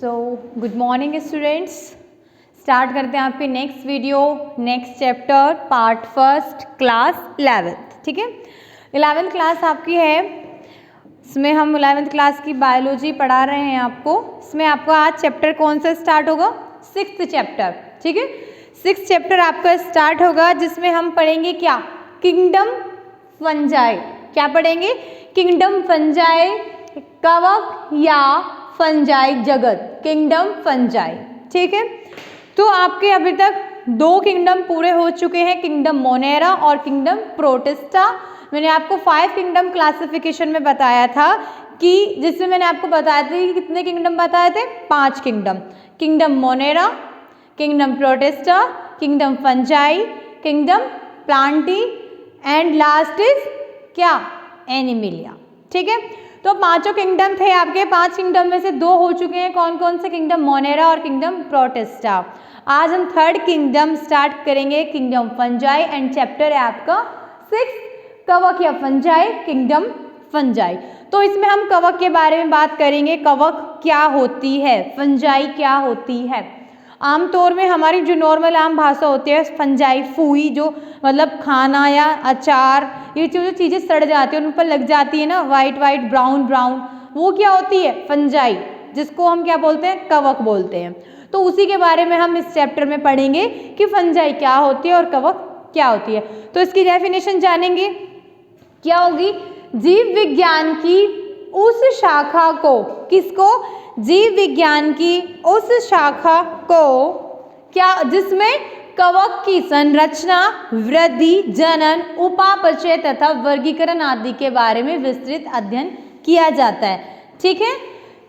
So good morning students. Start करते हैं आपके next video, next chapter, part first, class 11th। ठीक है, 11th क्लास आपकी है। इसमें हम 11th क्लास की बायोलॉजी पढ़ा रहे हैं आपको। इसमें आपका आज चैप्टर कौन सा स्टार्ट होगा? 6th chapter. ठीक है, 6th चैप्टर आपका स्टार्ट होगा, जिसमें हम पढ़ेंगे क्या? Kingdom fungi. क्या पढ़ेंगे? किंगडम फंजाई, कवक या फंजाई जगत, किंगडम फंजाई। ठीक है, तो आपके अभी तक 2 किंगडम पूरे हो चुके हैं, किंगडम मोनेरा और किंगडम प्रोटिस्टा। मैंने आपको 5 किंगडम क्लासिफिकेशन में बताया था कि जिसमें मैंने आपको बताया था कि कितने किंगडम बताए थे? 5 kingdom. Kingdom Monera, kingdom protista, kingdom fungi, kingdom Plantae and last is क्या? एनिमिलिया। ठीक है, तो 5 किंगडम थे आपके। 5 किंगडम में से 2 हो चुके हैं। कौन कौन से? किंगडम मोनेरा और किंगडम प्रोटिस्टा। आज हम 3rd किंगडम स्टार्ट करेंगे, किंगडम फंजाई, एंड चैप्टर है आपका 6 कवक या फंजाई, किंगडम फंजाई। तो इसमें हम कवक के बारे में बात करेंगे। कवक क्या होती है, फंजाई क्या होती है। आमतौर में हमारी जो नॉर्मल आम भाषा होती है, फंजाई फूई, जो मतलब खाना या अचार, ये जो चीज़ें सड़ जाती है उन पर लग जाती है ना, वाइट वाइट ब्राउन ब्राउन, वो क्या होती है? फंजाई, जिसको हम क्या बोलते हैं? कवक बोलते हैं। तो उसी के बारे में हम इस चैप्टर में पढ़ेंगे कि फंजाई क्या होती है और कवक क्या होती है। तो इसकी डेफिनेशन जानेंगे। क्या होगी? जीव विज्ञान की उस शाखा को, किसको? जीव विज्ञान की उस शाखा को क्या, जिसमें कवक की संरचना, वृद्धि, जनन, उपापचय तथा वर्गीकरण आदि के बारे में विस्तृत अध्ययन किया जाता है। ठीक है,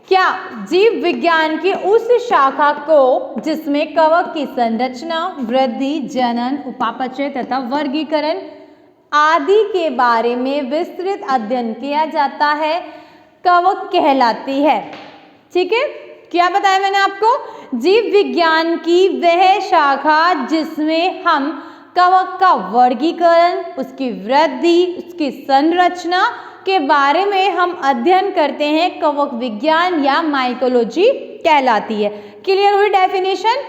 क्या? जीव विज्ञान की उस शाखा को जिसमें कवक की संरचना, वृद्धि, जनन, उपापचय तथा वर्गीकरण आदि के बारे में विस्तृत अध्ययन किया जाता है, कवक कहलाती है। ठीक है, क्या बताया मैंने आपको? जीव विज्ञान की वह शाखा जिसमें हम कवक का वर्गीकरण, उसकी वृद्धि, उसकी संरचना के बारे में हम अध्ययन करते हैं, कवक विज्ञान या माइकोलॉजी कहलाती है। क्लियर हुई डेफिनेशन?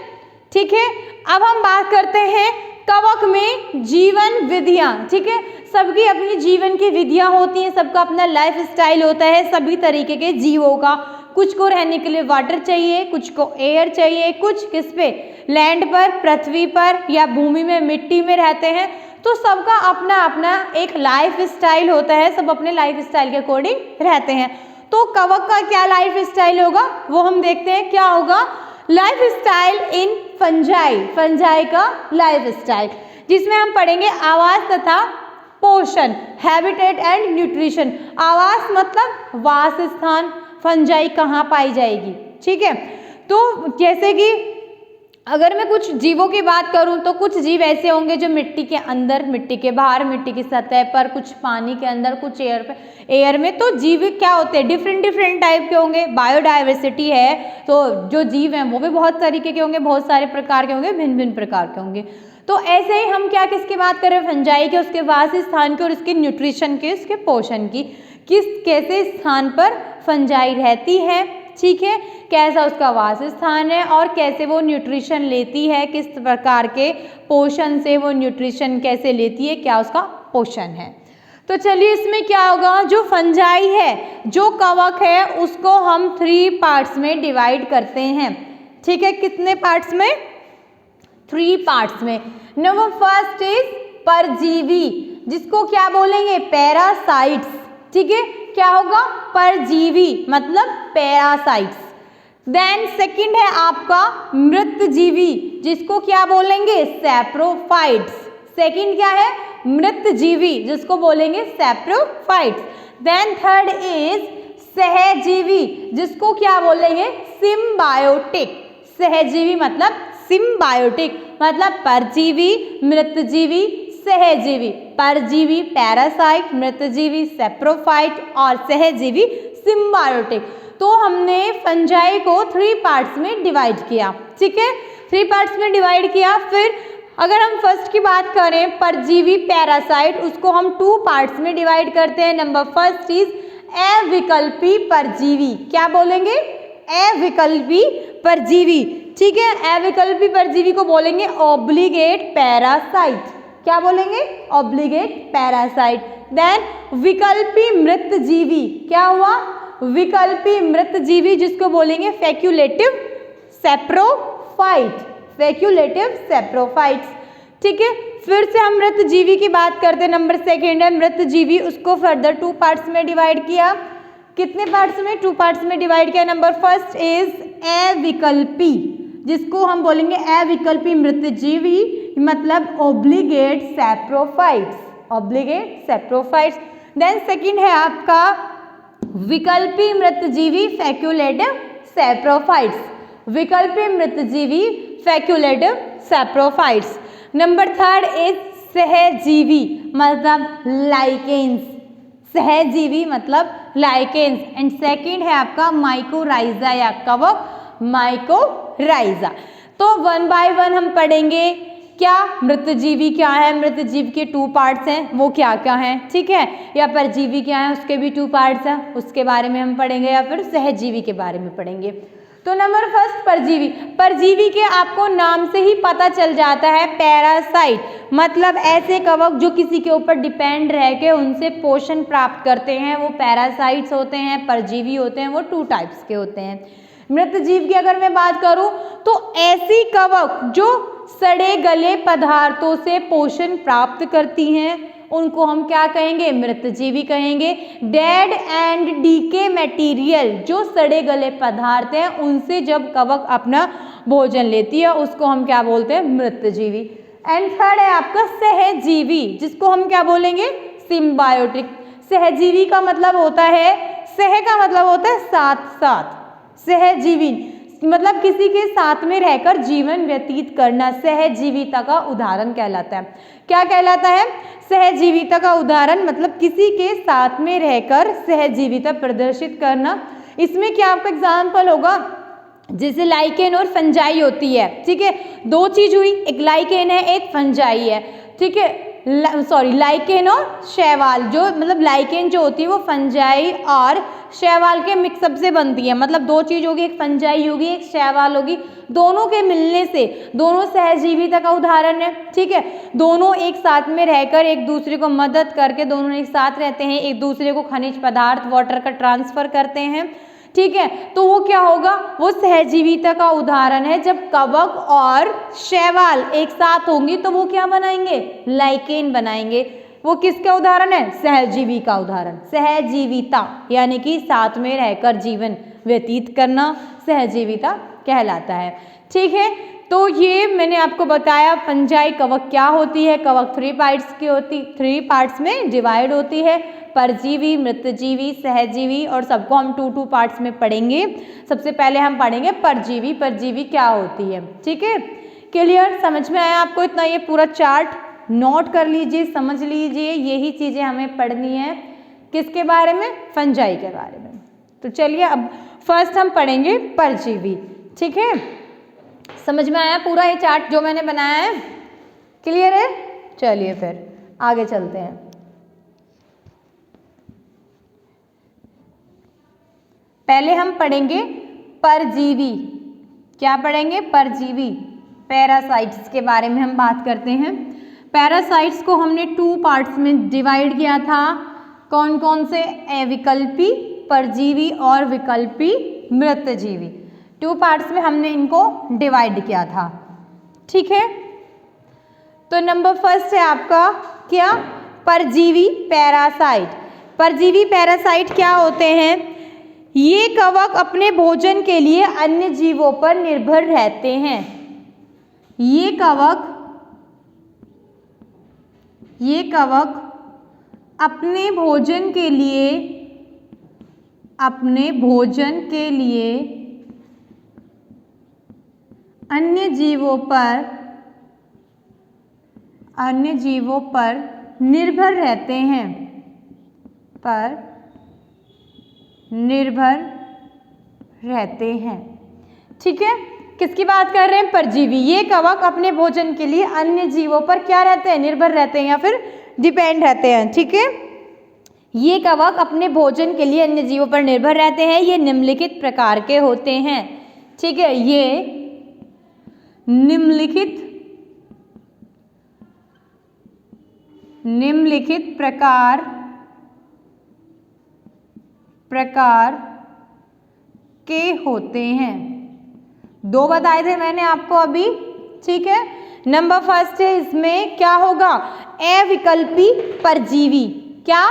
ठीक है, अब हम बात करते हैं कवक में जीवन विधियां। ठीक है, सबकी अपनी जीवन की विधियां होती हैं, सबका अपना लाइफ स्टाइल होता है सभी तरीके के जीवों का। कुछ को रहने के लिए वाटर चाहिए, कुछ को एयर चाहिए, कुछ किस पे? लैंड पर, पृथ्वी पर, या भूमि में, मिट्टी में रहते हैं। तो सबका अपना अपना एक लाइफ स्टाइल होता है, सब अपने लाइफ स्टाइल के अकॉर्डिंग रहते हैं। तो कवक का क्या लाइफ स्टाइल होगा वो हम देखते हैं। क्या होगा? Life style in fungi, fungi का लाइफ स्टाइल, जिसमें हम पढ़ेंगे आवास तथा पोषण, हैबिटेट एंड न्यूट्रिशन। आवास मतलब वास स्थान, फंजाई कहाँ पाई जाएगी। ठीक है, तो जैसे कि अगर मैं कुछ जीवों की बात करूं तो कुछ जीव ऐसे होंगे जो मिट्टी के अंदर, मिट्टी के बाहर, मिट्टी की सतह पर, कुछ पानी के अंदर, कुछ एयर पे, एयर में। तो जीव क्या होते हैं? डिफरेंट डिफरेंट टाइप के होंगे। बायोडाइवर्सिटी है, तो जो जीव हैं वो भी बहुत तरीके के होंगे, बहुत सारे प्रकार के होंगे, भिन्न भिन्न प्रकार के होंगे। तो ऐसे ही हम क्या किसकी बात कर रहे हैं? फंजाई के, उसके वास स्थान के और उसके न्यूट्रिशन के, उसके पोषण की। किस कैसे स्थान पर फंजाई रहती है, ठीक है, कैसा उसका वास स्थान है और कैसे वो न्यूट्रिशन लेती है, किस प्रकार के पोषण से वो न्यूट्रिशन कैसे लेती है, क्या उसका पोषण है। तो चलिए इसमें क्या होगा? जो फंजाई है, जो कवक है, उसको हम 3 पार्ट्स में डिवाइड करते हैं। ठीक है, कितने पार्ट्स में? 3 पार्ट्स में। नंबर फर्स्ट इज परजीवी, जिसको क्या बोलेंगे? पैरासाइट्स। ठीक है, क्या होगा? परजीवी मतलब पैरासाइट्स। देन सेकंड है आपका मृतजीवी, जिसको क्या बोलेंगे? सैप्रोफाइट्स। सेकंड क्या है? मृतजीवी, जिसको बोलेंगे सैप्रोफाइट्स। देन थर्ड इज सहजीवी, जिसको क्या बोलेंगे? सिम्बायोटिक। सहजीवी मतलब सिम्बायोटिक, मतलब परजीवी, मृतजीवी, सहजीवी। परजीवी पैरासाइट, मृतजीवी सैप्रोफाइट और सहजीवी सिम्बायोटिक। तो हमने फंजाई को 3 पार्ट्स में डिवाइड किया। ठीक है, 3 पार्ट्स में डिवाइड किया। फिर अगर हम फर्स्ट की बात करें, परजीवी पैरासाइट, उसको हम 2 पार्ट्स में डिवाइड करते हैं। नंबर फर्स्ट इज अविकल्पी परजीवी। क्या बोलेंगे? अविकल्पी परजीवी। ठीक है, अविकल्पी परजीवी को बोलेंगे ऑब्लिगेट पैरासाइट। क्या बोलेंगे? Obligate parasite. देन विकल्पी मृत जीवी, क्या हुआ? विकल्पी मृत जीवी, जिसको बोलेंगे फैक्यूलेटिव सेप्रोफाइट, फैक्यूलेटिव सेप्रोफाइट्स। ठीक है, फिर से हम मृत जीवी की बात करते हैं। नंबर सेकेंड है मृत जीवी, उसको फर्दर 2 पार्ट्स में डिवाइड किया। कितने पार्ट्स में? 2 पार्ट्स में डिवाइड किया। नंबर फर्स्ट इज अविकल्पी, जिसको हम बोलेंगे अविकल्पी मृत जीवी, मतलब obligate saprophytes, obligate saprophytes. Then second है आपका विकल्पी मृत जीवी फैक्यूलेटिव सेप्रोफाइट्स, विकल्पी मृत जीवी फैक्यूलेटिव सेप्रोफाइट्स। नंबर थर्ड इज सहजीवी, मतलब लाइकेंस, सहजीवी मतलब लाइकेंस। एंड सेकंड है आपका माइकोराइजा या कवक माइकोराइजा। तो 1 बाय 1 हम पढ़ेंगे। क्या मृतजीवी क्या है? मृतजीव के 2 पार्ट्स हैं, वो क्या क्या हैं? ठीक है, या परजीवी क्या है, उसके भी 2 पार्ट्स हैं, उसके बारे में हम पढ़ेंगे, या फिर सहजीवी के बारे में पढ़ेंगे। तो नंबर फर्स्ट परजीवी। परजीवी के आपको नाम से ही पता चल जाता है पैरासाइट, मतलब ऐसे कवक जो किसी के ऊपर डिपेंड रह के उनसे पोषण प्राप्त करते हैं, वो पैरासाइट्स होते हैं। परजीवी होते हैं वो 2 टाइप्स के होते हैं। मृत जीव की अगर मैं बात करूं तो ऐसी कवक जो सड़े गले पदार्थों से पोषण प्राप्त करती हैं, उनको हम क्या कहेंगे? मृतजीवी कहेंगे। डेड एंड डीके मटेरियल, जो सड़े गले पदार्थ हैं, उनसे जब कवक अपना भोजन लेती है, उसको हम क्या बोलते हैं? मृतजीवी। एंड थर्ड है आपका सहजीवी, जिसको हम क्या बोलेंगे? सिम्बायोटिक। सहजीवी का मतलब होता है, सह का मतलब होता है साथ साथ, सहजीवी मतलब किसी के साथ में रहकर जीवन व्यतीत करना, सहजीविता का उदाहरण कहलाता है। क्या कहलाता है? सहजीविता का उदाहरण, मतलब किसी के साथ में रहकर सहजीविता प्रदर्शित करना। इसमें क्या आपका एग्जाम्पल होगा? जैसे लाइकेन और फंजाई होती है। ठीक है, 2 चीज हुई, एक लाइकेन है एक फंजाई है। ठीक है, सॉरी लाइकेन और शैवाल, जो मतलब लाइकेन जो होती है वो फंजाई और शैवाल के मिक्सअप से बनती है। मतलब 2 चीज होगी, एक फंजाई होगी एक शैवाल होगी, दोनों के मिलने से दोनों सहजीविता का उदाहरण है। ठीक है, दोनों एक साथ में रहकर एक दूसरे को मदद करके दोनों एक साथ रहते हैं, एक दूसरे को खनिज पदार्थ वाटर का ट्रांसफर करते हैं। ठीक है, तो वो क्या होगा? वो सहजीविता का उदाहरण है। जब कवक और शैवाल एक साथ होंगी तो वो क्या बनाएंगे? लाइकेन बनाएंगे। वो किसका उदाहरण है? सहजीवी का उदाहरण। सहजीविता यानी कि साथ में रहकर जीवन व्यतीत करना सहजीविता कहलाता है। ठीक है, तो ये मैंने आपको बताया फंजाई कवक क्या होती है। कवक 3 पार्ट्स में डिवाइड होती है, परजीवी, मृतजीवी, सहजीवी, और सबको हम 2 पार्ट्स में पढ़ेंगे। सबसे पहले हम पढ़ेंगे परजीवी। परजीवी क्या होती है? ठीक है, क्लियर? समझ में आया आपको? इतना ये पूरा चार्ट नोट कर लीजिए, समझ लीजिए, यही चीजें हमें पढ़नी है। किसके बारे में? फंजाई के बारे में। तो चलिए अब फर्स्ट हम पढ़ेंगे परजीवी। ठीक है, समझ में आया पूरा ये चार्ट जो मैंने बनाया है? क्लियर है? चलिए फिर आगे चलते हैं। पहले हम पढ़ेंगे परजीवी। क्या पढ़ेंगे? परजीवी, पैरासाइट्स के बारे में हम बात करते हैं। पैरासाइट्स को हमने 2 पार्ट्स में डिवाइड किया था। कौन कौन से? अविकल्पी परजीवी और विकल्पी मृतजीवी। 2 पार्ट्स में हमने इनको डिवाइड किया था। ठीक है, तो नंबर फर्स्ट है आपका क्या? परजीवी पैरासाइट। परजीवी पैरासाइट क्या होते हैं? ये कवक अपने भोजन के लिए अन्य जीवों पर निर्भर रहते हैं। ये कवक अपने भोजन के लिए अन्य जीवों पर निर्भर रहते हैं, ठीक है, किसकी बात कर रहे हैं? परजीवी। ये कवक अपने भोजन के लिए अन्य जीवों पर क्या रहते हैं? निर्भर रहते हैं या फिर डिपेंड रहते हैं। ठीक है, ये कवक अपने भोजन के लिए अन्य जीवों पर निर्भर रहते हैं। ये निम्नलिखित प्रकार के होते हैं। ठीक है, ये निम्नलिखित प्रकार के होते हैं। 2 बताए थे मैंने आपको अभी। ठीक है, नंबर फर्स्ट है, इसमें क्या होगा, अविकल्पी परजीवी। क्या,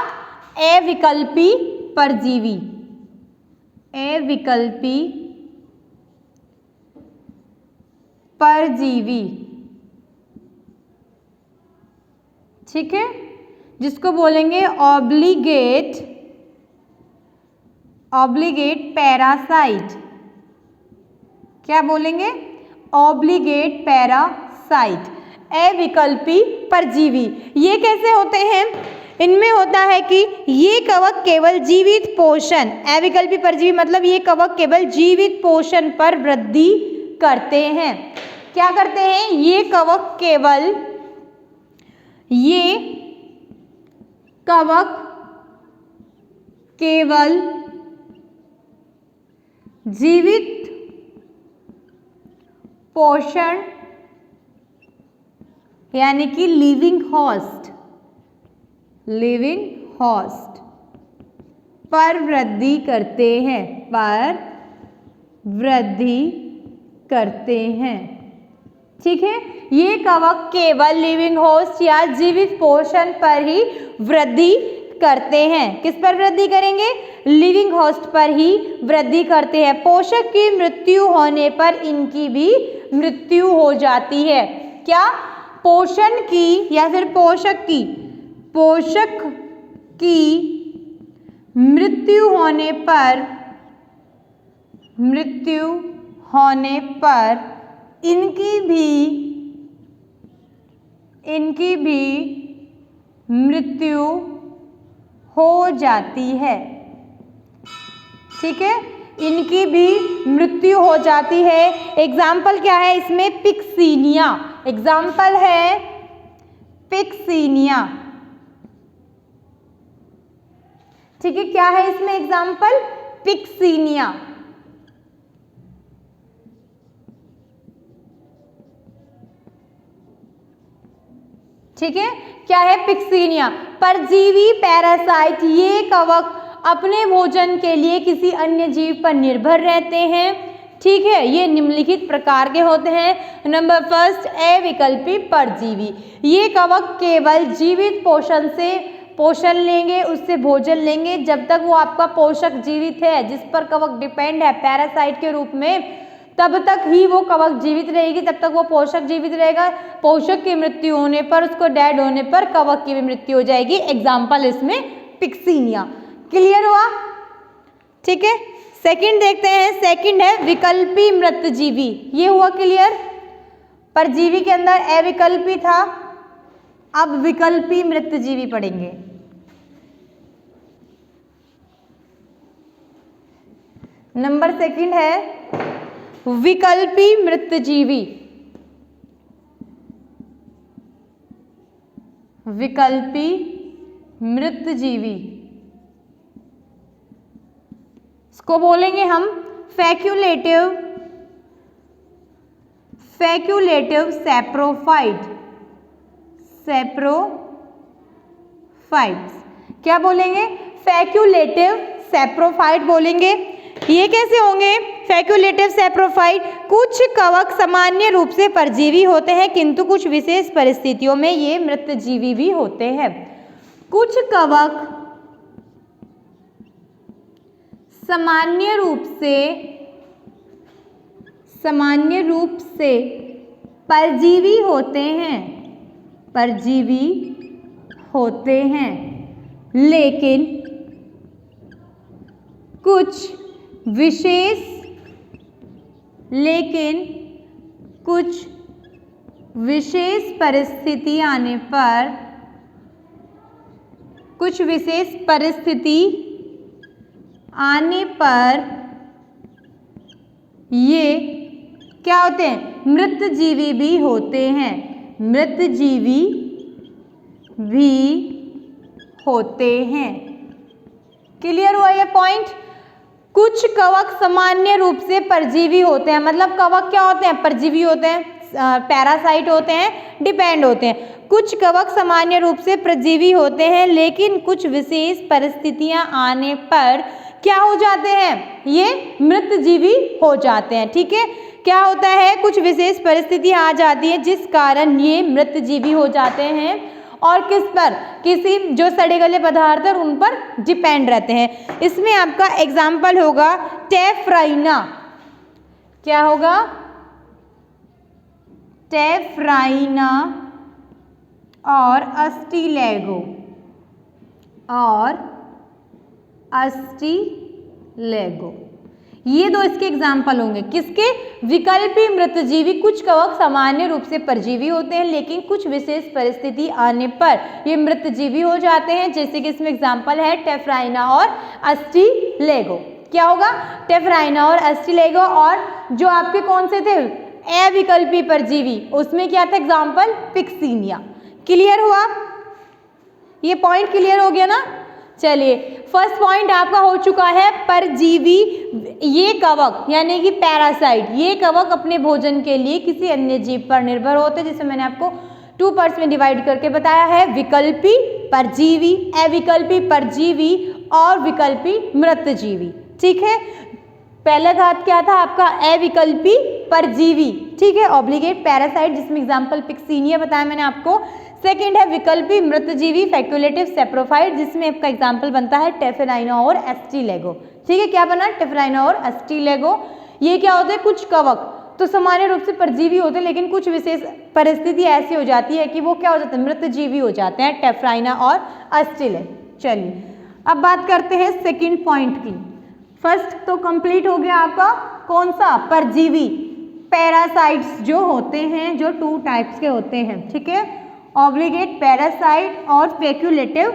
अविकल्पी परजीवी। अविकल्पी परजीवी। ठीक है, जिसको बोलेंगे ऑब्लिगेट पैरासाइट। क्या बोलेंगे, ऑब्लिगेट पैरासाइट, अविकल्पी परजीवी। ये कैसे होते हैं, इनमें होता है कि ये कवक केवल जीवित पोषण, अविकल्पी परजीवी मतलब ये कवक केवल जीवित पोषण पर वृद्धि करते हैं। क्या करते हैं, ये कवक केवल जीवित पोषण यानी कि लिविंग होस्ट पर वृद्धि करते हैं। ठीक है, ये कवक केवल लिविंग होस्ट या जीवित पोषण पर ही वृद्धि करते हैं। किस पर वृद्धि करेंगे, लिविंग होस्ट पर ही वृद्धि करते हैं। पोषक की मृत्यु होने पर इनकी भी मृत्यु हो जाती है। क्या, पोषण की या फिर पोषक की मृत्यु होने पर इनकी भी मृत्यु हो जाती है। ठीक है, इनकी भी मृत्यु हो जाती है। एग्जाम्पल क्या है इसमें, पिक्सीनिया। एग्जाम्पल है पिक्सीनिया। ठीक है, क्या है इसमें एग्जाम्पल, पिक्सीनिया। ठीक है, क्या है, पिक्सीनिया। परजीवी पैरासाइट, ये कवक अपने भोजन के लिए किसी अन्य जीव पर निर्भर रहते हैं। ठीक है, ये निम्नलिखित प्रकार के होते हैं। नंबर फर्स्ट, अविकल्पी परजीवी। ये कवक केवल जीवित पोषण लेंगे, उससे भोजन लेंगे। जब तक वो आपका पोषक जीवित है, जिस पर कवक डिपेंड है पैरासाइट के रूप में, तब तक ही वो कवक जीवित रहेगी, तब तक वो पोषक जीवित रहेगा। पोषक की मृत्यु होने पर, उसको डेड होने पर कवक की भी मृत्यु हो जाएगी। एग्जाम्पल इसमें पिक्सीनिया। क्लियर हुआ? ठीक है, सेकंड देखते हैं। सेकंड है विकल्पी मृतजीवी। ये हुआ क्लियर। परजीवी के अंदर अविकल्पी था, अब विकल्पी मृतजीवी पढ़ेंगे। नंबर सेकंड है विकल्पी मृतजीवी। विकल्पी मृतजीवी, इसको बोलेंगे हम फैक्यूलेटिव सैप्रोफाइट्स। क्या बोलेंगे? फैक्यूलेटिव सैप्रोफाइट बोलेंगे। ये कैसे होंगे फैक्यूलेटिव सैप्रोफाइट? कुछ कवक सामान्य रूप से परजीवी होते हैं, किंतु कुछ विशेष परिस्थितियों में ये मृतजीवी भी होते हैं। कुछ कवक सामान्य रूप से परजीवी होते हैं, लेकिन कुछ विशेष परिस्थिति आने पर ये क्या होते हैं? मृतजीवी भी होते हैं। क्लियर हुआ ये पॉइंट। कुछ कवक सामान्य रूप से परजीवी होते हैं, मतलब कवक क्या होते हैं, परजीवी होते हैं, पैरासाइट होते हैं, डिपेंड होते हैं। कुछ कवक सामान्य रूप से परजीवी होते हैं, लेकिन कुछ विशेष परिस्थितियां आने पर क्या हो जाते हैं, ये मृतजीवी हो जाते हैं। ठीक है, क्या होता है, कुछ विशेष परिस्थितियां आ जाती है जिस कारण ये मृतजीवी हो जाते हैं, और किस पर, किसी जो सड़े गले पदार्थ है उन पर डिपेंड रहते हैं। इसमें आपका एग्जाम्पल होगा टेफ्राइना। क्या होगा, टेफ्राइना और अस्टिलेगो ये दो इसके एग्जाम्पल होंगे। किसके, विकल्पी मृतजीवी। कुछ कवक सामान्य रूप से परजीवी होते हैं, लेकिन कुछ विशेष परिस्थिति आने पर ये मृतजीवी हो जाते हैं, जैसे कि इसमें एग्जाम्पल है टेफ्राइना और अस्टिलेगो। क्या होगा, टेफ्राइना और अस्टिलेगो। और जो आपके कौन से थे, अविकल्पी परजीवी, उसमें क्या था एग्जाम्पल, पिक्सीनिया। क्लियर हुआ, ये पॉइंट क्लियर हो गया ना। चलिए, फर्स्ट पॉइंट आपका हो चुका है परजीवी। ये कवक यानी कि पैरासाइट, ये कवक अपने भोजन के लिए किसी अन्य जीव पर निर्भर होते हैं, जिसे मैंने आपको 2 पार्ट्स में डिवाइड करके बताया है, विकल्पी परजीवी, अविकल्पी परजीवी और विकल्पी मृतजीवी। ठीक है, पहला घात क्या था आपका, अविकल्पी परजीवी। ठीक है, ऑब्लिगेट पैरासाइट, जिसमें एग्जाम्पल पिक्सीनिया बताया मैंने आपको। सेकेंड है विकल्पी मृतजीवी फैक्युलेटिव सेप्रोफाइट, जिसमें आपका एग्जाम्पल बनता है टेफ्राइना और अस्टिलेगो। ठीक है, क्या बना, टेफ्राइना और अस्टिलेगो। ये क्या होते हैं, कुछ कवक तो सामान्य रूप से परजीवी होते हैं, लेकिन कुछ विशेष परिस्थिति ऐसी हो जाती है कि वो क्या हो जाते हैं, मृतजीवी हो जाते हैं, टेफ्राइना और अस्टिलेगो। चलिए, अब बात करते हैं सेकेंड पॉइंट की। फर्स्ट तो कंप्लीट हो गया आपका, कौन सा, परजीवी, पैरासाइट्स जो होते हैं, जो 2 टाइप्स के होते हैं। ठीक है, ऑब्लिगेट पैरासाइट और स्पेक्युलेटिव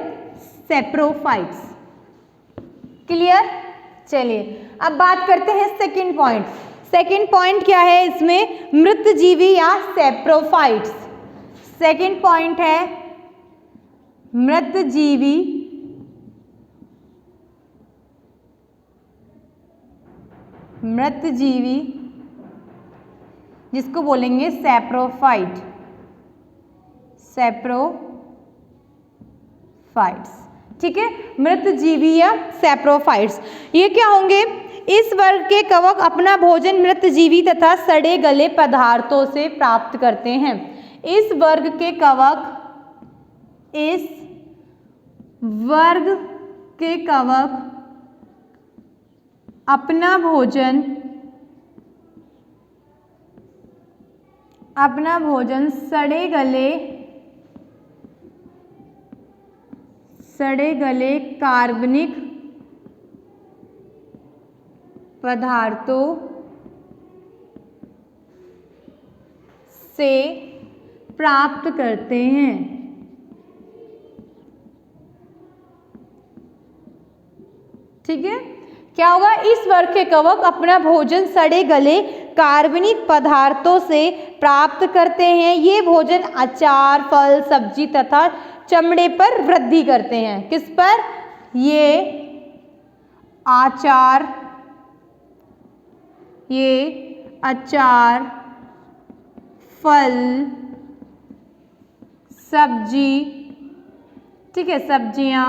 सेप्रोफाइट्स। क्लियर। चलिए, अब बात करते हैं सेकंड पॉइंट। सेकंड पॉइंट क्या है इसमें, मृतजीवी या सेप्रोफाइट्स। सेकंड पॉइंट है मृतजीवी जिसको बोलेंगे सेप्रोफाइट, ठीक है, मृतजीवी या सेप्रोफाइट्स। ये क्या होंगे, इस वर्ग के कवक अपना भोजन मृतजीवी तथा सड़े गले पदार्थों से प्राप्त करते हैं। इस वर्ग के कवक अपना भोजन सड़े गले कार्बनिक पदार्थों से प्राप्त करते हैं। ठीक है, क्या होगा, इस वर्ग के कवक अपना भोजन सड़े गले कार्बनिक पदार्थों से प्राप्त करते हैं। ये भोजन अचार, फल, सब्जी तथा चमड़े पर वृद्धि करते हैं। किस पर, ये अचार, फल, सब्जी, ठीक है, सब्जियां,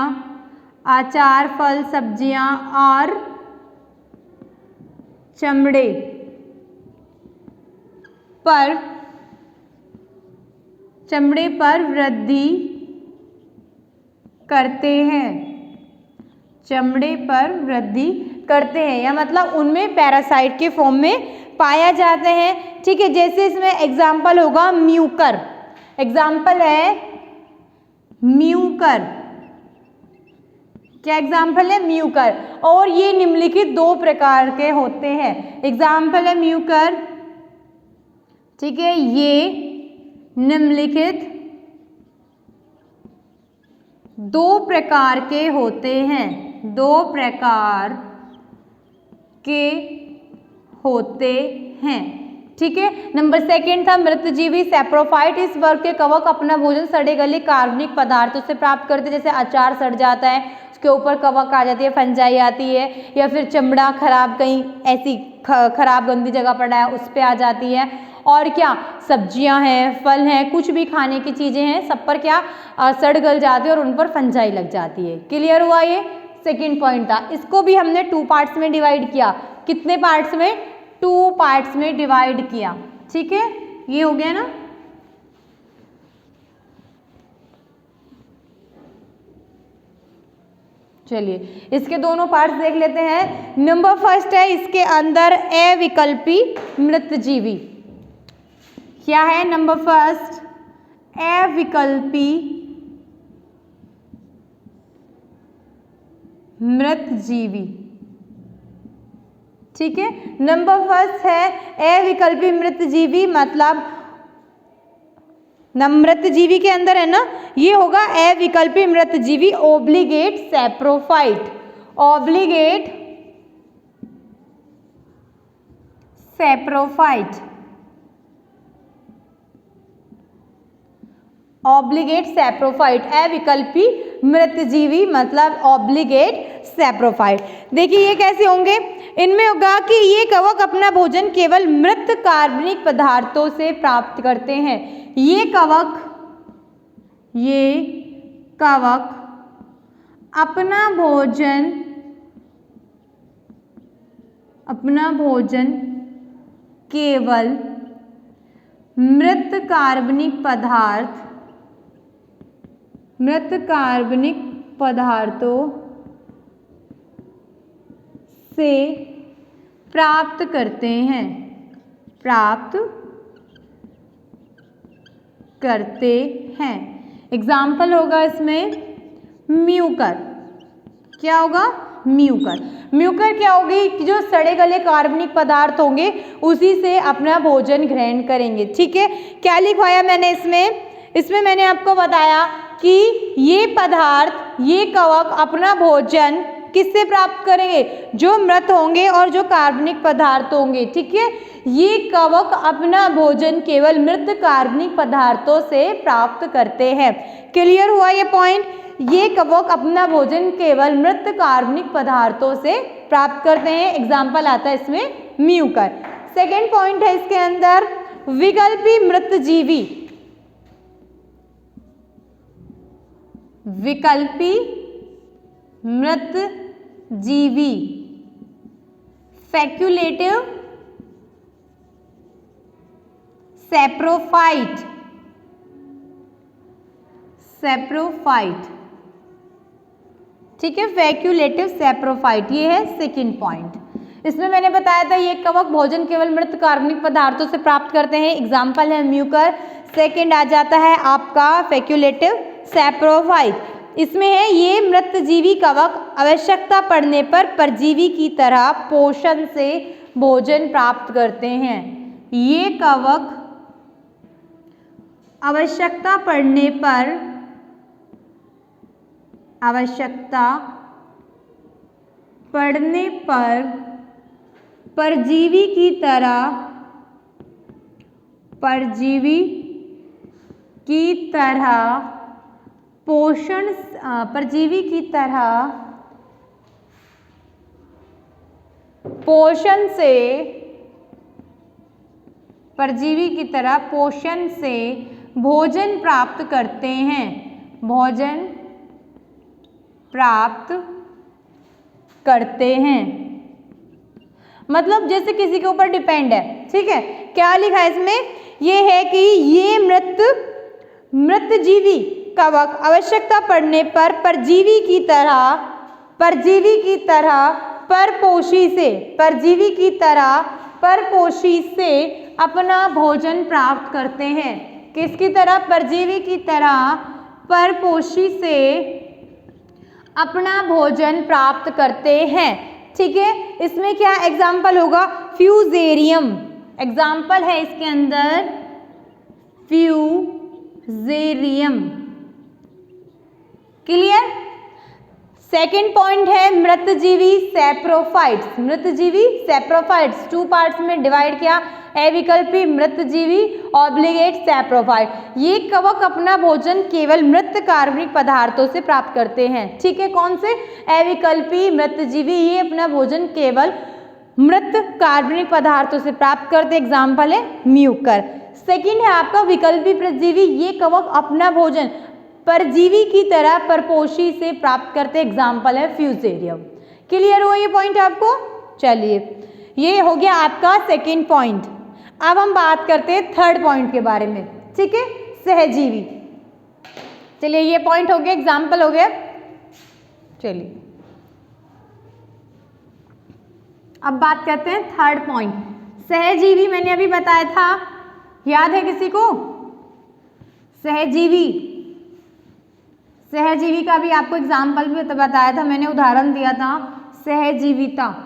अचार, फल, सब्जियां और चमड़े पर वृद्धि करते हैं। चमड़े पर वृद्धि करते हैं, या मतलब उनमें पैरासाइट के फॉर्म में पाया जाते हैं। ठीक है, जैसे इसमें एग्जाम्पल होगा म्यूकर, एग्जाम्पल है म्यूकर। क्या एग्जाम्पल है, म्यूकर। और ये निम्नलिखित 2 प्रकार के होते हैं। एग्जाम्पल है म्यूकर, ठीक है, ये निम्नलिखित 2 प्रकार के होते हैं, 2 प्रकार के होते हैं। ठीक है, नंबर सेकंड था मृतजीवी सेप्रोफाइट। इस वर्ग के कवक अपना भोजन सड़े गले कार्बनिक पदार्थों से प्राप्त करते हैं, जैसे अचार सड़ जाता है, उसके ऊपर कवक आ जाती है, फंजाई आती है, या फिर चमड़ा खराब कहीं ऐसी खराब गंदी जगह पड़ा है उस पे आ जाती है। और क्या, सब्जियां हैं, फल हैं, कुछ भी खाने की चीज़ें हैं, सब पर क्या सड़ गल जाती है और उन पर फंजाई लग जाती है। क्लियर हुआ? ये सेकंड पॉइंट था। इसको भी हमने 2 पार्ट्स में डिवाइड किया। कितने पार्ट्स में? 2 पार्ट्स में डिवाइड किया। ठीक है, ये हो गया ना। चलिए इसके दोनों पार्ट्स देख लेते हैं। नंबर फर्स्ट है, इसके अंदर अविकल्पी मृतजीवी। क्या है? नंबर फर्स्ट, अविकल्पी मृतजीवी। ठीक है, नंबर फर्स्ट है अविकल्पी मृतजीवी, मतलब मृतजीवी के अंदर है ना, ये होगा अविकल्पी मृतजीवी obligate saprophyte. Obligate saprophyte, obligate saprophyte, अविकल्पी मृतजीवी मतलब ऑब्लिगेट सैप्रोफाइट। देखिए ये कैसे होंगे? इनमें होगा कि ये कवक अपना भोजन केवल मृत कार्बनिक पदार्थों से प्राप्त करते हैं। ये कवक अपना भोजन केवल मृत कार्बनिक पदार्थों से प्राप्त करते हैं। एग्जाम्पल होगा इसमें म्यूकर। क्या होगा? म्यूकर। म्यूकर क्या होगी कि जो सड़े गले कार्बनिक पदार्थ होंगे उसी से अपना भोजन ग्रहण करेंगे। ठीक है, क्या लिखवाया मैंने इसमें मैंने आपको बताया कि ये पदार्थ, ये कवक अपना भोजन किससे प्राप्त करेंगे? जो मृत होंगे और जो कार्बनिक पदार्थ होंगे। ठीक है, ये कवक अपना भोजन केवल मृत कार्बनिक पदार्थों से प्राप्त करते हैं। क्लियर हुआ ये पॉइंट? ये कवक अपना भोजन केवल मृत कार्बनिक पदार्थों से प्राप्त करते हैं। एग्जाम्पल आता है इसमें म्यूकर। सेकेंड पॉइंट है इसके अंदर विकल्पी मृतजीवी। विकल्पी मृतजीवी, फैक्युलेटिव सैप्रोफाइट। ठीक है, फैक्युलेटिव सैप्रोफाइट, ये है सेकंड पॉइंट। इसमें मैंने बताया था ये कवक भोजन केवल मृत कार्बनिक पदार्थों से प्राप्त करते हैं। एग्जाम्पल है म्यूकर। सेकंड आ जाता है आपका फैक्युलेटिव सैप्रोफाइट। इसमें है ये मृतजीवी कवक आवश्यकता पड़ने पर परजीवी की तरह पोषण से भोजन प्राप्त करते हैं। ये कवक आवश्यकता पड़ने पर परजीवी की तरह पोषण से भोजन प्राप्त करते हैं। मतलब जैसे किसी के ऊपर डिपेंड है। ठीक है, क्या लिखा है इसमें? ये है कि ये मृतजीवी कवक आवश्यकता पड़ने पर परजीवी की तरह परपोषी से अपना भोजन प्राप्त करते हैं। किसकी तरह? परजीवी की तरह परपोषी से अपना भोजन प्राप्त करते हैं। ठीक है, इसमें क्या एग्जाम्पल होगा? फ्यूजेरियम। एग्जाम्पल है इसके अंदर फ्यूजेरियम। क्लियर? सेकेंड पॉइंट है मृतजीवी सैप्रोफाइट्स। 2 पार्ट्स में डिवाइड किया। अविकल्पी मृतजीवी, ऑब्लिगेट सैप्रोफाइट। ये कवक अपना भोजन केवल मृत कार्बनिक पदार्थों से प्राप्त करते हैं। ठीक है, कौन से? अविकल्पी मृतजीवी, ये अपना भोजन केवल मृत कार्बनिक पदार्थों से प्राप्त करते। एग्जाम्पल है म्यूकर। सेकंड है आपका विकल्पी परजीवी, ये कवक अपना भोजन परजीवी की तरह परपोषी से प्राप्त करते। एग्जाम्पल है फ्यूजेरियम। क्लियर हुआ ये पॉइंट आपको? चलिए, ये हो गया आपका सेकंड पॉइंट। अब हम बात करते हैं थर्ड पॉइंट के बारे में। ठीक है, सहजीवी। चलिए, ये पॉइंट हो गया, एग्जाम्पल हो गया। चलिए अब बात करते हैं थर्ड पॉइंट, सहजीवी। मैंने अभी बताया था, याद है किसी को? सहजीवी, सहजीवी का भी आपको एग्जाम्पल भी बताया था मैंने, उदाहरण दिया था सहजीविता।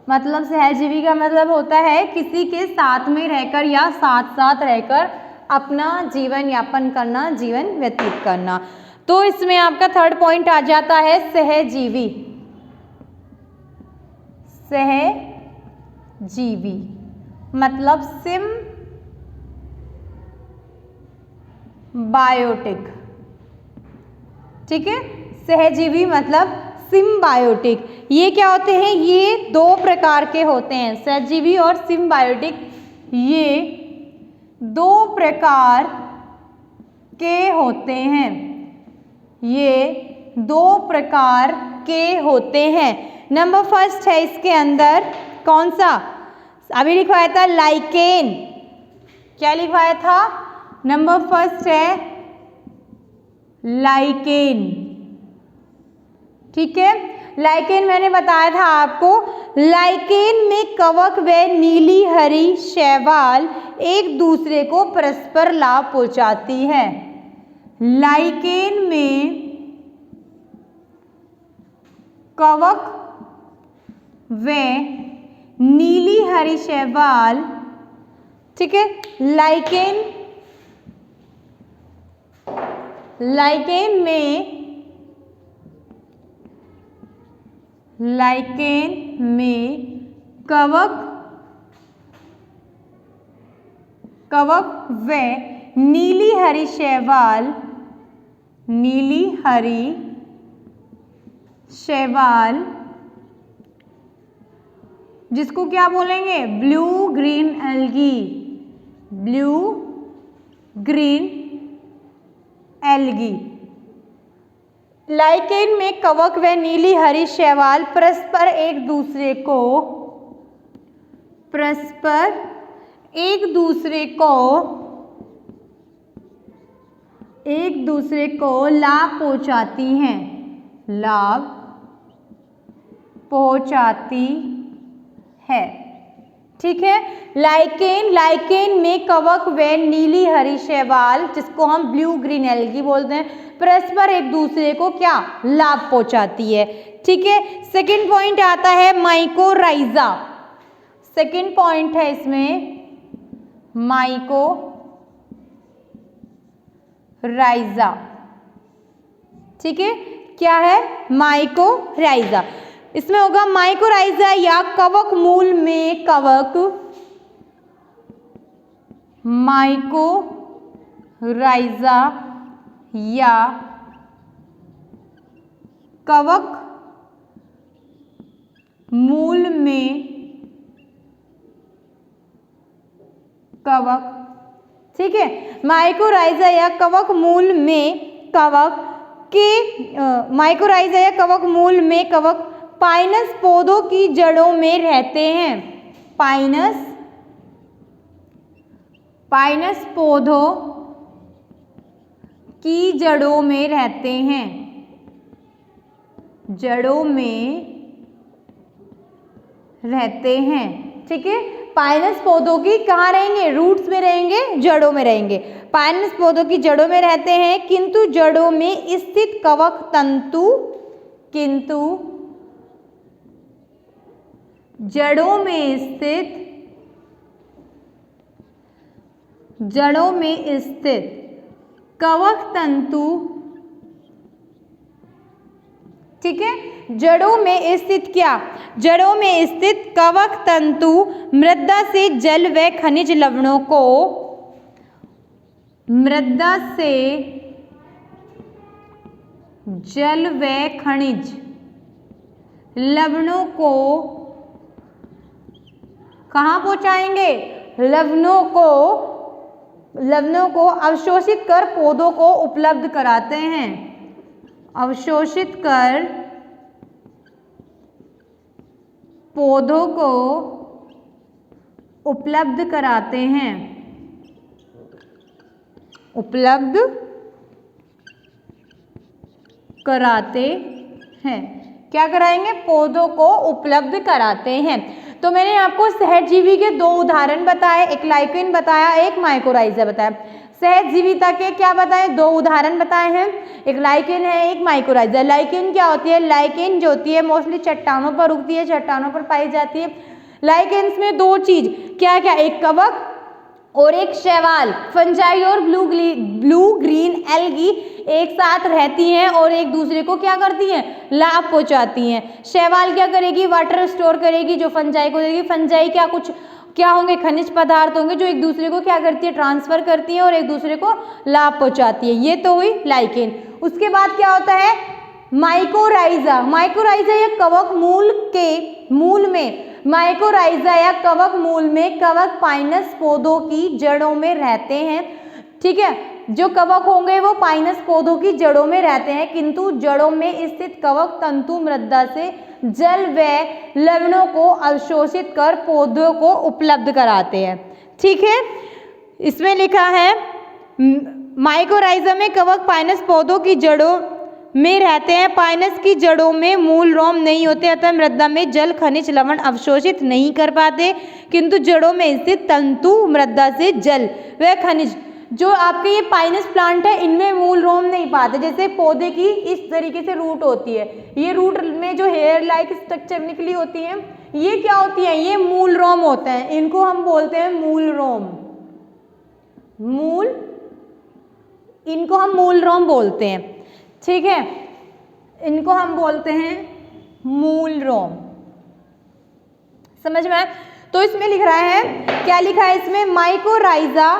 मतलब सहजीवी का मतलब होता है किसी के साथ में रहकर या साथ साथ रहकर अपना जीवन यापन करना, जीवन व्यतीत करना। तो इसमें आपका थर्ड पॉइंट आ जाता है सहजीवी। सहजीवी मतलब सिम्बायोटिक। ठीक है, सहजीवी मतलब सिम्बायोटिक। ये क्या होते हैं? ये दो प्रकार के होते हैं, सहजीवी और सिम्बायोटिक। ये दो प्रकार के होते हैं, ये दो प्रकार के होते हैं। नंबर फर्स्ट है इसके अंदर कौन सा? अभी लिखवाया था लाइकेन। क्या लिखवाया था? नंबर फर्स्ट है लाइकेन। ठीक है, लाइकेन मैंने बताया था आपको। लाइकेन में कवक व नीली हरी शैवाल एक दूसरे को परस्पर लाभ पहुंचाती है। लाइकेन में कवक व नीली हरी शैवाल, ठीक है, लाइकेन में कवक व नीली हरी शैवाल जिसको क्या बोलेंगे? Blue green algae. Blue green algae. Lichen में कवक व नीली हरी शैवाल परस्पर एक दूसरे को लाभ पहुंचाती है। ठीक है, लाइकेन में कवक व नीली हरी शैवाल जिसको हम ब्लू ग्रीन एल्गी बोलते हैं, परस्पर एक दूसरे को क्या? लाभ पहुंचाती है। ठीक है, सेकंड पॉइंट आता है माइकोराइजा। सेकंड पॉइंट है इसमें माइकोराइजा। ठीक है, क्या है? माइकोराइजा। इसमें होगा माइकोराइजा या कवक मूल में कवक, माइकोराइजा या कवक मूल में कवक। ठीक है, माइकोराइजा या कवक मूल में कवक के माइकोराइजा या कवक मूल में कवक पाइनस पौधों की जड़ों में रहते हैं। पाइनस पौधों की जड़ों में रहते हैं। ठीक है, पाइनस पौधों की कहाँ रहेंगे? रूट्स में रहेंगे, जड़ों में रहेंगे। पाइनस पौधों की जड़ों में रहते हैं, किंतु जड़ों में स्थित कवक तंतु जड़ों में स्थित कवक तंतु ठीक है। जड़ों में स्थित क्या, जड़ों में स्थित कवक तंतु मृदा से जल व खनिज लवणों को, मृदा से जल व खनिज लवणों को कहाँ पहुंचाएंगे, लवणों को अवशोषित कर पौधों को उपलब्ध कराते हैं, अवशोषित कर पौधों को उपलब्ध कराते हैं, उपलब्ध कराते हैं। क्या कराएंगे, पौधों को उपलब्ध कराते हैं। तो मैंने आपको सहजीवी के दो उदाहरण बताए, एक लाइकेन बताया, एक माइकोराइजा बताया। सहजीविता के क्या बताएं, दो उदाहरण बताए हैं, एक लाइकेन है, एक माइकोराइजा। लाइकेन क्या होती है, लाइकेन जो होती है मोस्टली चट्टानों पर उगती है, चट्टानों पर पाई जाती है। लाइकेन्स में दो चीज क्या क्या, एक कवक और एक शैवाल, फंजाई और ब्लू ग्रीन एल्गी एक साथ रहती हैं और एक दूसरे को क्या करती हैं, लाभ पहुंचाती हैं। शैवाल क्या करेगी, वाटर स्टोर करेगी जो फंजाई को देगी। फंजाई क्या होंगे, खनिज पदार्थ होंगे जो एक दूसरे को क्या करती है, ट्रांसफर करती है और एक दूसरे को लाभ पहुंचाती है। ये तो हुई लाइकेन। उसके बाद क्या होता है, माइकोराइजा। माइकोराइजा या कवक मूल में, माइकोराइजा या कवक मूल में कवक पाइनस पौधों की जड़ों में रहते हैं। ठीक है, जो कवक होंगे वो पाइनस पौधों की जड़ों में रहते हैं, किंतु जड़ों में स्थित कवक तंतु मृदा से जल व लवणों को अवशोषित कर पौधों को उपलब्ध कराते हैं। ठीक है, इसमें लिखा है माइकोराइजा में कवक पाइनस पौधों की जड़ों में रहते हैं, पाइनस की जड़ों में मूल रोम नहीं होते, अतः मृदा में जल खनिज लवण अवशोषित नहीं कर पाते, किंतु जड़ों में स्थित तंतु मृदा से जल व खनिज, जो आपके ये पाइनस प्लांट है इनमें मूल रोम नहीं पाते। जैसे पौधे की इस तरीके से रूट होती है, ये रूट में जो हेयर लाइक स्ट्रक्चर निकली होती है, ये क्या होती है, ये मूल रोम होते हैं, इनको हम बोलते हैं मूल रोम। इनको हम मूल रोम बोलते हैं। ठीक है, इनको हम बोलते हैं मूल रोम। समझ में आया? तो इसमें लिख रहा है, क्या लिखा है इसमें, माइकोराइजा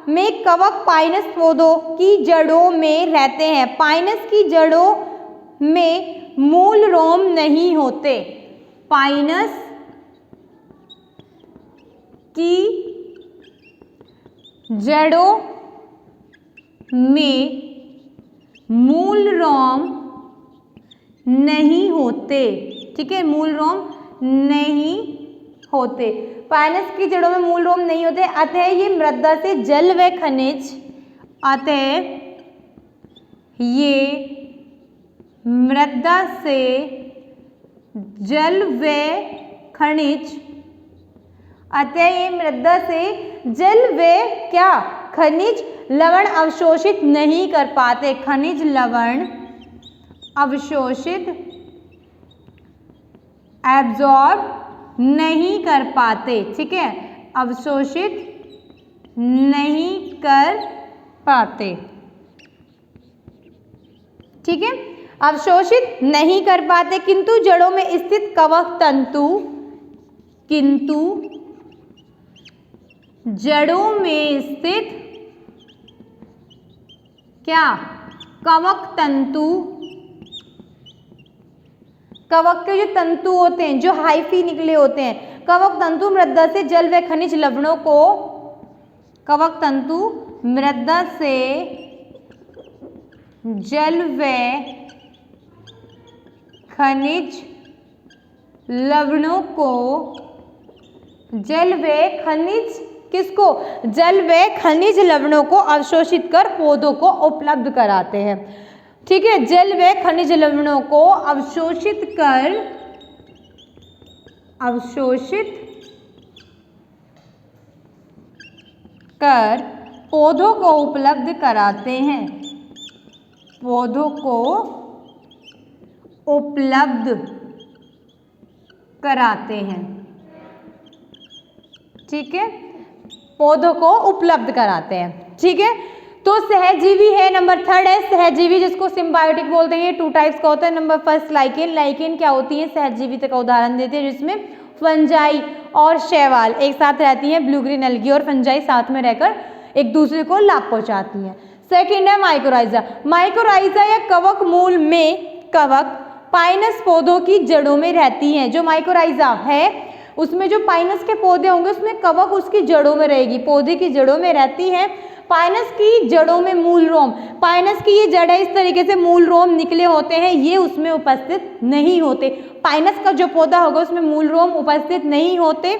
में कवक पाइनस पौधों की जड़ों में रहते हैं, पाइनस की जड़ों में मूल रोम नहीं होते, पाइनस की जड़ों में मूल रोम नहीं होते। ठीक है, मूल रोम नहीं होते, पाइनस की जड़ों में मूल रोम नहीं होते, अतः ये मृदा से जल व खनिज, अतः ये मृदा से जल व खनिज, अतः ये मृदा से जल व क्या, खनिज लवण अवशोषित नहीं कर पाते, खनिज लवण अवशोषित एब्जॉर्ब नहीं कर पाते। ठीक है, अवशोषित नहीं कर पाते। ठीक है, अवशोषित नहीं कर पाते, किंतु जड़ों में स्थित कवक तंतु, किंतु जड़ों में स्थित क्या, कवक तंतु, कवक के जो तंतु होते हैं, जो हाइफी निकले होते हैं, कवक तंतु मृदा से जल व खनिज लवणों को, कवक तंतु मृदा से जल व खनिज लवणों को, जल व खनिज किसको, जल व खनिज लवणों को अवशोषित कर पौधों को उपलब्ध कराते हैं। ठीक है, जल व खनिज लवणों को अवशोषित कर पौधों को उपलब्ध कराते हैं, पौधों को उपलब्ध कराते हैं। ठीक है, पौधों को उपलब्ध कराते हैं। ठीक है, तो सहजीवी है, नंबर 3 है सहजीवी, जिसको सिम्बायोटिक बोलते हैं। ये 2 टाइप्स का होता है। Number 1 lichen. लाइकेन क्या होती है? सहजीविता का उदाहरण देते हैं, जिसमें फंजाई और शैवाल एक साथ रहती हैं। ब्लू ग्रीन एल्गी और फंजाई साथ में रहकर एक दूसरे को लाभ पहुंचाती हैं। सेकेंड है माइकोराइजा। माइकोराइजा या कवक मूल में कवक पाइनस पौधों की जड़ों में रहती हैं। जो माइकोराइजा है उसमें जो पाइनस के पौधे होंगे उसमें कवक उसकी जड़ों में रहेगी, पौधे की जड़ों में रहती है। पाइनस की जड़ों में मूल रोम, पाइनस की ये जड़ें इस तरीके से मूल रोम निकले होते हैं, ये उसमें उपस्थित नहीं होते। पाइनस का जो पौधा होगा उसमें मूल रोम उपस्थित नहीं होते,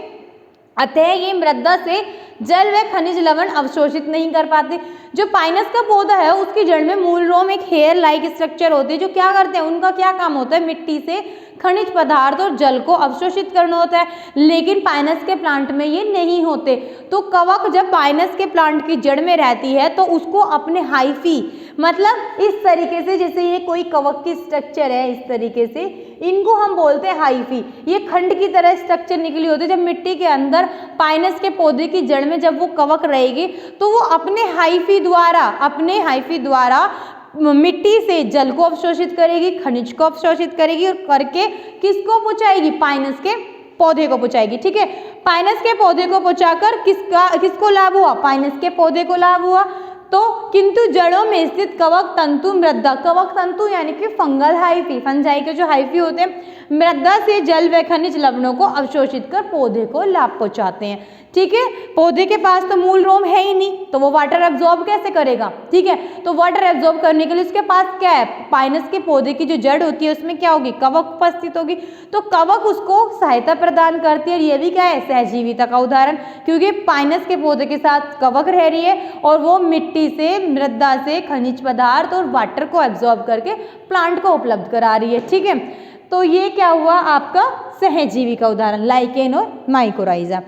अतः ये मृदा से जल व खनिज लवण अवशोषित नहीं कर पाते। जो पाइनस का पौधा है उसकी जड़ में मूल रोम एक हेयर लाइक स्ट्रक्चर होते हैं, जो क्या करते हैं, उनका क्या काम होता है, मिट्टी से खनिज पदार्थ और जल को अवशोषित करना होता है। लेकिन पाइनस के प्लांट में ये नहीं होते। तो कवक जब पाइनस के प्लांट की जड़ में रहती है तो उसको अपने हाइफी, मतलब इस तरीके से जैसे ये कोई कवक की स्ट्रक्चर है, इस तरीके से इनको हम बोलते हैं हाइफी। ये खंड की तरह स्ट्रक्चर निकली होती है। जब मिट्टी के अंदर पाइनस के पौधे की जड़ में जब वो कवक रहेगी तो वो अपने हाइफी द्वारा मिट्टी से जल को अवशोषित करेगी, खनिज को अवशोषित करेगी और करके किसको पहुंचाएगी, पाइनस के पौधे को पहुंचाएगी। ठीक है, पाइनस के पौधे को पहुंचाकर किसको लाभ हुआ, पाइनस के पौधे को लाभ हुआ। तो किंतु जड़ों में स्थित कवक तंतु मृदा, कवक तंतु यानी कि फंगल हाइफी, फंजाई के जो हाइफी होते हैं, मृदा से जल व खनिज लवणों को अवशोषित कर पौधे को लाभ पहुंचाते हैं। ठीक है, पौधे के पास तो मूल रोम है ही नहीं, तो वो वाटर एब्जॉर्ब कैसे करेगा। ठीक है, तो वाटर एब्जॉर्ब करने के लिए उसके पास क्या है, पाइनस के पौधे की जो जड़ होती है उसमें क्या होगी, कवक उपस्थित होगी। तो कवक उसको सहायता प्रदान करती है और ये भी क्या है, सहजीविता का उदाहरण, क्योंकि पाइनस के पौधे के साथ कवक रह रही है और वो मिट्टी से, मृदा से खनिज पदार्थ और वाटर को एब्जॉर्ब करके प्लांट को उपलब्ध करा रही है। ठीक है, तो ये क्या हुआ आपका सहजीवी का उदाहरण, लाइकेन और माइकोराइजा।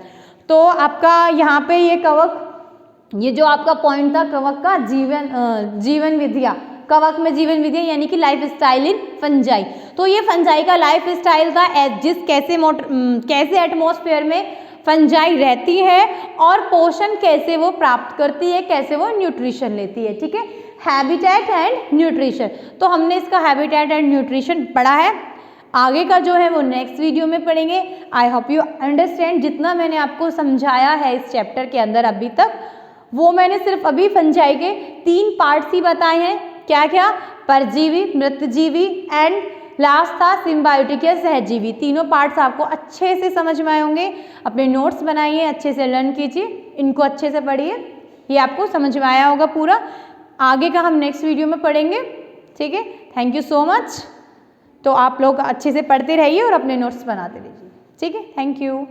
तो आपका यहाँ पे ये कवक, ये जो आपका पॉइंट था कवक का जीवन विधिया, कवक में जीवन विधिया यानी कि लाइफ स्टाइल इन फंजाई। तो ये फंजाई का लाइफ स्टाइल था, कैसे एटमॉस्फेयर में फंजाई रहती है और पोषण कैसे वो प्राप्त करती है, कैसे वो न्यूट्रिशन लेती है। ठीक है, हैबिटेट एंड न्यूट्रिशन। तो हमने इसका हैबिटेट एंड न्यूट्रिशन पढ़ा है, आगे का जो है वो नेक्स्ट वीडियो में पढ़ेंगे। I hope you understand. जितना मैंने आपको समझाया है इस चैप्टर के अंदर अभी तक, वो मैंने सिर्फ अभी फंजाई के 3 पार्ट्स ही बताए हैं। क्या क्या, परजीवी, मृतजीवी एंड लास्ट था सिम्बायोटिक या सहजीवी। तीनों पार्ट्स आपको अच्छे से समझ में आए होंगे। अपने नोट्स बनाइए, अच्छे से लर्न कीजिए, इनको अच्छे से पढ़िए, ये आपको समझ में आया होगा पूरा। आगे का हम नेक्स्ट वीडियो में पढ़ेंगे। ठीक है, थैंक यू सो मच। तो आप लोग अच्छे से पढ़ते रहिए और अपने नोट्स बनाते रहिए। ठीक है, थैंक यू।